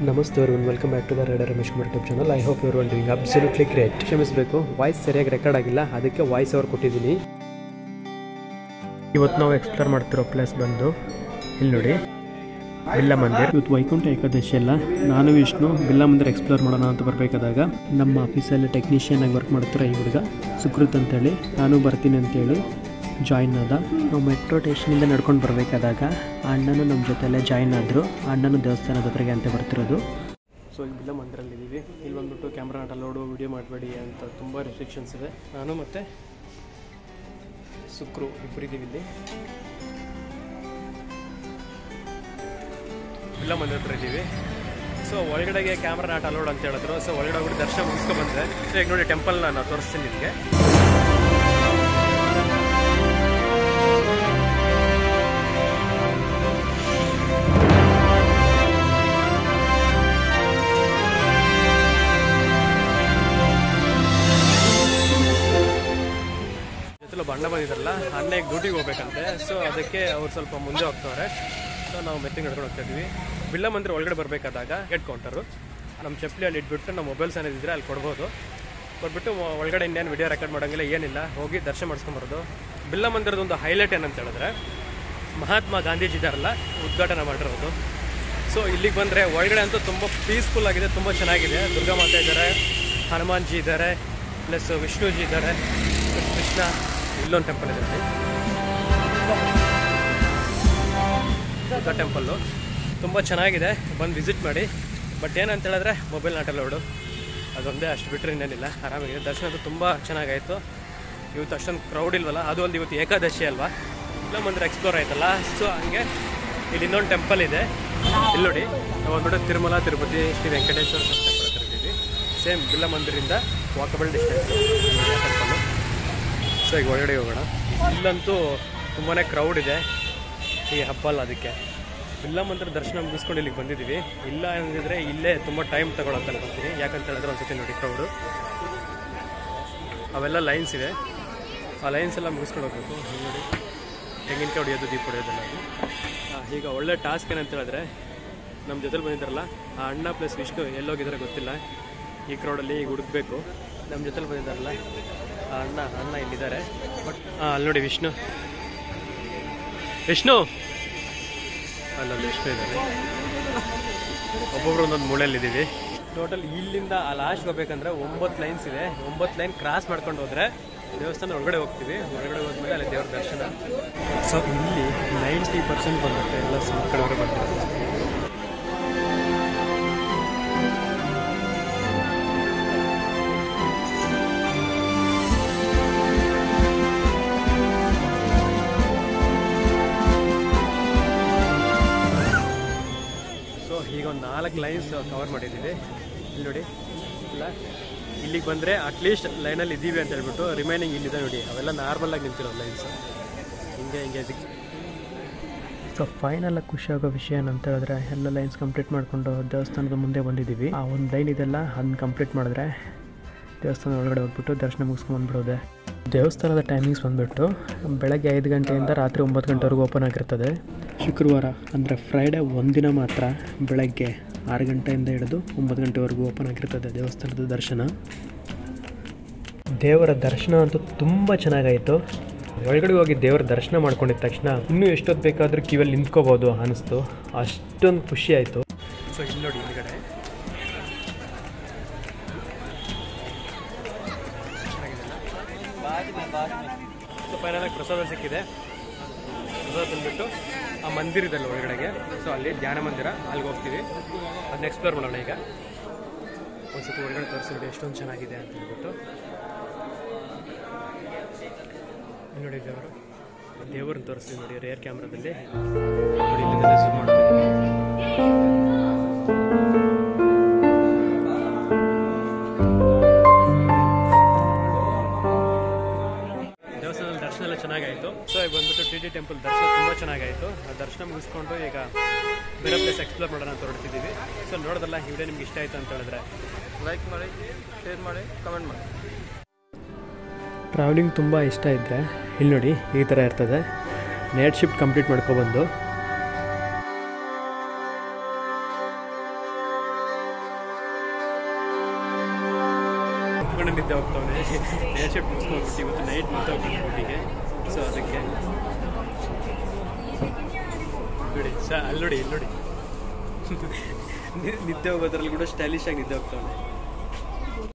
ನಮಸ್ತೆ everyone, welcome back to the rider Ramesh Kumar YouTube channel. I hope you are doing absolutely great. ಕ್ಷಮಿಸಬೇಕು, voice ಸರಿಯಾಗಿ record ಆಗಿಲ್ಲ, ಅದಕ್ಕೆ voice over ಕೊಟ್ಟಿದ್ದೀನಿ. ಇವತ್ತು ನಾವು ಎಕ್ಸ್ಪ್ಲೋರ್ ಮಾಡ್ತಿರೋ ಪ್ಲೇಸ್ ಬಂದು ಇಲ್ಲಿ ನೋಡಿ, ಬಿರ್ಲಾ ಮಂದಿರ್. ಇವತ್ತು ವೈಕುಂಠ ಏಕಾದಶಿ ಅಲ್ಲ, ನಾನು ವಿಷ್ಣು ಬಿರ್ಲಾ ಮಂದಿರ್ ಎಕ್ಸ್ಪ್ಲೋರ್ ಮಾಡೋಣ ಅಂತ ಬರಬೇಕಾದಾಗ ನಮ್ಮ ಆಫೀಸಲ್ಲಿ ಟೆಕ್ನಿಷಿಯನ್ ಆಗಿ ವರ್ಕ್ ಮಾಡ್ತಿರೋ ಈ ಹುಡುಗ ಸುಕೃತ್ ಅಂತೇಳಿ ನಾನು ಬರ್ತೀನಿ ಅಂತೇಳಿ ಜಾಯಿನ್ ಆದ. ನಾವು ಮೆಟ್ರೋ ಸ್ಟೇಷನಿಂದ ನಡ್ಕೊಂಡು ಬರಬೇಕಾದಾಗ ಅಣ್ಣನೂ ನಮ್ಮ ಜೊತೆಯಲ್ಲೇ ಜಾಯಿನ್ ಆದರು. ಅಣ್ಣನೂ ದೇವಸ್ಥಾನದ ಹತ್ರಗೆ ಅಂತ ಬರ್ತಿರೋದು. ಸೊ ಈಗ ಬಿರ್ಲಾ ಮಂದಿರಲ್ಲಿದ್ದೀವಿ. ಇಲ್ಲಿ ಬಂದ್ಬಿಟ್ಟು ಕ್ಯಾಮ್ರಾ ನಾಟ್ ಅಲೋಡು, ವಿಡಿಯೋ ಮಾಡಬೇಡಿ ಅಂತ ತುಂಬ ರೆಸ್ಟ್ರಿಕ್ಷನ್ಸ್ ಇದೆ. ನಾನು ಮತ್ತು ಸುಕ್ರು ಇಬ್ಬರಿದ್ದೀವಿ ಇಲ್ಲಿ. ಬಿರ್ಲಾ ಮಂದಿರ ಹತ್ರ ಇದ್ದೀವಿ. ಸೊ ಒಳಗಡೆಗೆ ಕ್ಯಾಮ್ರಾ ನಾಟ್ ಅಲೋಡ್ ಅಂತ ಹೇಳಿದ್ರು. ಸೊ ಒಳಗಡೆ ಹೋಗ್ಬಿಟ್ಟು ದರ್ಶನ ಮುಗಿಸ್ಕೊ ಬಂದರೆ, ಸೊ ಈಗ ನೋಡಿ ಟೆಂಪಲ್ನ ನಾನು ತೋರಿಸ್ತೀನಿ ನಿಮಗೆ. ಅಣ್ಣ ಬಂದಿದ್ದಾರಲ್ಲ, ಅಣ್ಣ ಈಗ ಡ್ಯೂಟಿಗೆ ಹೋಗ್ಬೇಕಂತೆ. ಸೊ ಅದಕ್ಕೆ ಅವ್ರು ಸ್ವಲ್ಪ ಮುಂದೆ ಹೋಗ್ತವ್ರೆ. ಸೊ ನಾವು ಮೆತ್ತಿಗೆ ನಡ್ಕೊಂಡು ಹೋಗ್ತಾ ಇದ್ವಿ. ಬಿರ್ಲಾ ಮಂದಿರ ಒಳಗಡೆ ಬರಬೇಕಾದಾಗ ಗೇಟ್ ಕೌಂಟರು ನಮ್ಮ ಚಪ್ಪಲಿ ಅಲ್ಲಿ ಇಟ್ಬಿಟ್ಟು ನಮ್ಮ ಮೊಬೈಲ್ಸ್ ಏನಿದ್ರೆ ಅಲ್ಲಿ ಕೊಡ್ಬೋದು. ಕೊಟ್ಬಿಟ್ಟು ಒಳಗಡೆ ಇನ್ನೇನು ವಿಡಿಯೋ ರೆಕಾರ್ಡ್ ಮಾಡೋಂಗಿಲ್ಲ, ಏನಿಲ್ಲ, ಹೋಗಿ ದರ್ಶನ ಮಾಡಿಸ್ಕೊಂಬರೋದು. ಬಿರ್ಲಾ ಮಂದಿರದ ಒಂದು ಹೈಲೈಟ್ ಏನಂತ ಹೇಳಿದ್ರೆ, ಮಹಾತ್ಮ ಗಾಂಧೀಜಿ ಇದ್ದಾರಲ್ಲ, ಉದ್ಘಾಟನೆ ಮಾಡಿರೋದು. ಸೊ ಇಲ್ಲಿಗೆ ಬಂದರೆ ಒಳಗಡೆ ಅಂತೂ ತುಂಬ ಪೀಸ್ಫುಲ್ ಆಗಿದೆ, ತುಂಬ ಚೆನ್ನಾಗಿದೆ. ದುರ್ಗಾ ಮಾತೆ ಇದ್ದಾರೆ, ಹನುಮಾನ್ ಜಿ ಇದ್ದಾರೆ, ಪ್ಲಸ್ ವಿಷ್ಣುಜಿ ಇದ್ದಾರೆ, ಪ್ಲಸ್ ಕೃಷ್ಣ. ಇಲ್ಲೊಂದು ಟೆಂಪಲ್ ಇದೆ, ಬುದ್ಧ ಟೆಂಪಲ್ಲು. ತುಂಬ ಚೆನ್ನಾಗಿದೆ, ಬಂದು ವಿಸಿಟ್ ಮಾಡಿ. ಬಟ್ ಏನಂತ ಹೇಳಿದ್ರೆ ಮೊಬೈಲ್ ನಾಟ್ ಅಲೋಡು, ಅದೊಂದೇ. ಅಷ್ಟು ಬಿಟ್ಟರೆ ಇನ್ನೇನಿಲ್ಲ, ಆರಾಮಾಗಿದೆ. ದರ್ಶನ ಅಂತೂ ತುಂಬ ಚೆನ್ನಾಗಾಯಿತು. ಇವತ್ತು ಅಷ್ಟೊಂದು ಕ್ರೌಡ್ ಇಲ್ವಲ್ಲ, ಅದು ಒಂದು ಇವತ್ತು ಏಕಾದಶಿ ಅಲ್ವಾ, ಬಿರ್ಲಾ ಮಂದಿರ ಎಕ್ಸ್ಪ್ಲೋರ್ ಆಯ್ತಲ್ಲ. ಸೊ ಹಂಗೆ ಇಲ್ಲಿ ಇನ್ನೊಂದು ಟೆಂಪಲ್ ಇದೆ. ಇಲ್ಲಿ ನೋಡಿ, ನಾವು ಬಂದ್ಬಿಟ್ಟು ತಿರುಮಲ ತಿರುಪತಿ ಶ್ರೀ ವೆಂಕಟೇಶ್ವರ ಟೆಂಪಲ್ ಕರೆದಿದ್ದೀವಿ. ಸೇಮ್ ಬಿರ್ಲಾ ಮಂದಿರಿಂದ ವಾಕಬಲ್ ಡಿಸ್ಟೆನ್ಸು ಟೆಂಪಲ್ಲು. ಸೊ ಈಗ ಒಳಗಡೆ ಹೋಗೋಣ. ಇಲ್ಲಂತೂ ತುಂಬಾ ಕ್ರೌಡ್ ಇದೆ ಈ ಹಬ್ಬ ಅಲ್ಲ, ಅದಕ್ಕೆ ಬಿರ್ಲಾ ಮಂದಿರ ದರ್ಶನ ಮುಗಿಸ್ಕೊಂಡು ಇಲ್ಲಿಗೆ ಬಂದಿದ್ದೀವಿ. ಇಲ್ಲ ಅಂದಿದ್ರೆ ಇಲ್ಲೇ ತುಂಬ ಟೈಮ್ ತಗೊಳ್ಳೋಂತ ಬರ್ತೀನಿ. ಯಾಕಂತ ಹೇಳಿದ್ರೆ ಒಂದ್ಸತಿ ನೋಡಿ ಕ್ರೌಡು, ಅವೆಲ್ಲ ಲೈನ್ಸ್ ಇದೆ, ಆ ಲೈನ್ಸ್ ಎಲ್ಲ ಮುಗಿಸ್ಕೊಂಡು ಹೋಗ್ಬೇಕು. ನೋಡಿ, ತೆಂಗಿನಕಾಯಿ ಹೊಡೆಯೋದು, ದೀಪ ಹೊಡೆಯೋದೆಲ್ಲ. ಈಗ ಒಳ್ಳೆ ಟಾಸ್ಕ್ ಏನಂತ ಹೇಳಿದ್ರೆ, ನಮ್ಮ ಜೊತೆಲಿ ಬಂದಿದ್ದಾರಲ್ಲ ಆ ಅಣ್ಣ ಪ್ಲಸ್ ವಿಷ್ಣು ಎಲ್ಲೋಗಿದ್ದಾರೆ ಗೊತ್ತಿಲ್ಲ. ಈ ಕ್ರೌಡಲ್ಲಿ ಈಗ ಹುಡುಕ್ಬೇಕು. ನಮ್ಮ ಜೊತೆಲಿ ಬಂದಿದ್ದಾರಲ್ಲ ಆ ಅಣ್ಣ ಇಲ್ಲಿದ್ದಾರೆ. ಬಟ್ ಅಲ್ಲಿ ನೋಡಿ ವಿಷ್ಣು ಅಲ್ಲಲ್ಲಿ ವಿಷ್ಣು ಇದ್ದಾರೆ. ಒಬ್ಬೊಬ್ರು ಒಂದೊಂದು ಮೂಲೆಯಲ್ಲಿದ್ದೀವಿ. ಟೋಟಲ್ ಇಲ್ಲಿಂದ ಆ ಲಾಸ್ಟ್ ಹೋಗ್ಬೇಕಂದ್ರೆ 9 ಲೈನ್ಸ್ ಇದೆ. 9 ಲೈನ್ ಕ್ರಾಸ್ ಮಾಡ್ಕೊಂಡು ಹೋದರೆ ದೇವಸ್ಥಾನ ಒಳಗಡೆ ಹೋಗ್ತೀವಿ. ಹೊರಗಡೆ ಹೋದ್ಮೇಲೆ ಅಲ್ಲಿ ದೇವ್ರ ದರ್ಶನ. ಸೊ ಇಲ್ಲಿ 90% ಬಂದುತ್ತೆ, ಎಲ್ಲ ಸ್ವಲ್ಪ ಕಡೆ ಬರ್ತಾರೆ. ಈಗ ಒಂದು 4 ಲೈನ್ಸ್ ಕವರ್ ಮಾಡಿದ್ದೀವಿ. ಇಲ್ಲಿ ನೋಡಿ, ಇಲ್ಲ ಇಲ್ಲಿಗೆ ಬಂದರೆ ಅಟ್ಲೀಸ್ಟ್ ಲೈನಲ್ಲಿ ಇದ್ದೀವಿ ಅಂತ ಹೇಳ್ಬಿಟ್ಟು ರಿಮೈನಿಂಗ್ ಇಲ್ಲಿದೆ ನೋಡಿ, ಅವೆಲ್ಲ ನಾರ್ಮಲಾಗಿ ನಿಂತಿರೋ ಲೈನ್ಸ್. ಹಿಂಗೆ ಸೊ ಫೈನಲಾಗಿ ಖುಷಿಯಾಗೋ ವಿಷಯ ಏನಂತ ಹೇಳಿದ್ರೆ, ಎಲ್ಲ ಲೈನ್ಸ್ ಕಂಪ್ಲೀಟ್ ಮಾಡಿಕೊಂಡು ದೇವಸ್ಥಾನದ ಮುಂದೆ ಬಂದಿದ್ದೀವಿ. ಆ ಒಂದು ಲೈನ್ ಇದೆಲ್ಲ ಅದನ್ನ ಕಂಪ್ಲೀಟ್ ಮಾಡಿದ್ರೆ ದೇವಸ್ಥಾನ ಒಳಗಡೆ ಹೋಗ್ಬಿಟ್ಟು ದರ್ಶನ ಮುಗಿಸ್ಕೊಂಡು ಬಂದ್ಬಿಡೋದೆ. ದೇವಸ್ಥಾನದ ಟೈಮಿಂಗ್ಸ್ ಬಂದುಬಿಟ್ಟು ಬೆಳಗ್ಗೆ 5 ಗಂಟೆಯಿಂದ ರಾತ್ರಿ 9 ಗಂಟೆವರೆಗೂ ಓಪನ್ ಆಗಿರ್ತದೆ. ಶುಕ್ರವಾರ ಅಂದರೆ ಫ್ರೈಡೇ ಒಂದಿನ ಮಾತ್ರ ಬೆಳಗ್ಗೆ 6 ಗಂಟೆಯಿಂದ ಹಿಡಿದು 9 ಗಂಟೆವರೆಗೂ ಓಪನ್ ಆಗಿರ್ತದೆ ದೇವಸ್ಥಾನದ ದರ್ಶನ. ದೇವರ ದರ್ಶನ ಅಂತೂ ತುಂಬ ಚೆನ್ನಾಗಾಯಿತು. ಒಳಗಡೆ ಹೋಗಿ ದೇವರ ದರ್ಶನ ಮಾಡ್ಕೊಂಡಿದ್ದ ತಕ್ಷಣ ಇನ್ನೂ ಎಷ್ಟೊತ್ತು ಬೇಕಾದರೂ ಕ್ಯೂವಲ್ಲಿ ನಿಂತ್ಕೋಬೋದು ಅನ್ನಿಸ್ತು, ಅಷ್ಟೊಂದು ಖುಷಿ ಆಯಿತು. ಸೊ ಇಲ್ಲಿ ನೋಡಿ, ಹಿಂದ್ಗಡೆ ಸೊ ಫೈನಲಾಗಿ ಪ್ರಸಾದ ಸಿಕ್ಕಿದೆ. ಪ್ರಸಾದ ತಂದುಬಿಟ್ಟು ಆ ಮಂದಿರ ಇದೆಲ್ಲ ಒಳಗಡೆಗೆ, ಸೊ ಅಲ್ಲಿ ಧ್ಯಾನ ಮಂದಿರ, ಅಲ್ಲಿಗೆ ಹೋಗ್ತೀವಿ. ಅದನ್ನ ಎಕ್ಸ್ಪ್ಲೋರ್ ಮಾಡೋಣ. ಈಗ ಒಂದ್ಸತಿ ಒಳಗಡೆ ತೋರಿಸಿಬಿಟ್ಟು ಎಷ್ಟೊಂದು ಚೆನ್ನಾಗಿದೆ ಅಂತ ಹೇಳ್ಬಿಟ್ಟು. ನೋಡಿ, ದೇವರನ್ನ ತೋರಿಸ್ತೀವಿ ನೋಡಿ, ರೇರ್ ಕ್ಯಾಮ್ರಾದಲ್ಲಿ ನೋಡಿ, ಇಲ್ಲಿಂದ ಝೂಮ್ ಮಾಡ್ತಿದ್ದೀವಿ. ದೇವಸ್ಥಾನದಲ್ಲಿ ದರ್ಶನ ಎಲ್ಲ ಚೆನ್ನಾಗಾಯಿತು. ಸೊ ಈಗ ಬಂದ್ಬಿಟ್ಟು ಟಿ ಟೆಂಪಲ್ ದರ್ಶನ ತುಂಬ ಚೆನ್ನಾಗಾಯಿತು. ಆ ದರ್ಶನ ಮುಗಿಸ್ಕೊಂಡು ಈಗ ಬೇರೆ ಪ್ಲೇಸ್ ಎಕ್ಸ್ಪ್ಲೋರ್ ಮಾಡೋಣ ಅಂತ ಹೊರಡ್ತಿದ್ದೀವಿ. ಸೊ ನೋಡೋದಲ್ಲ, ಈ ವಿಡಿಯೋ ನಿಮ್ಗೆ ಇಷ್ಟ ಆಯಿತು ಅಂತ ಹೇಳಿದ್ರೆ ಲೈಕ್ ಮಾಡಿ, ಶೇರ್ ಮಾಡಿ, ಕಮೆಂಟ್ ಮಾಡಿ. ಟ್ರಾವೆಲಿಂಗ್ ತುಂಬ ಇಷ್ಟ ಇದ್ದರೆ ಇಲ್ಲಿ ನೋಡಿ ಈ ಥರ ಇರ್ತದೆ. ನೈಟ್ ಶಿಫ್ಟ್ ಕಂಪ್ಲೀಟ್ ಮಾಡ್ಕೊಬಂದು ನಿಂತ್ಕೊಂಡು ನಿದ್ದೆ ಹೋಗ್ತಾವನೆ. ಏರ್ ಶಿಫ್ಟ್ ಮುಗಿಸ್ಕೊಂಡ್ಬಿಟ್ಟು ಇವತ್ತು ನೈಟ್ ನಿಂತು ಹೋಗ್ಬಿಟ್ಟು ಡ್ಯೂಟಿಗೆ. ಸೊ ಅದಕ್ಕೆ ನೋಡಿ ಅಲ್ಲಿ ನೋಡಿ ನಿದ್ದೆ ಹೋಗೋದ್ರಲ್ಲಿ ಕೂಡ ಸ್ಟೈಲಿಶ್ ಆಗಿ ನಿದ್ದೆ ಹೋಗ್ತಾವನೆ.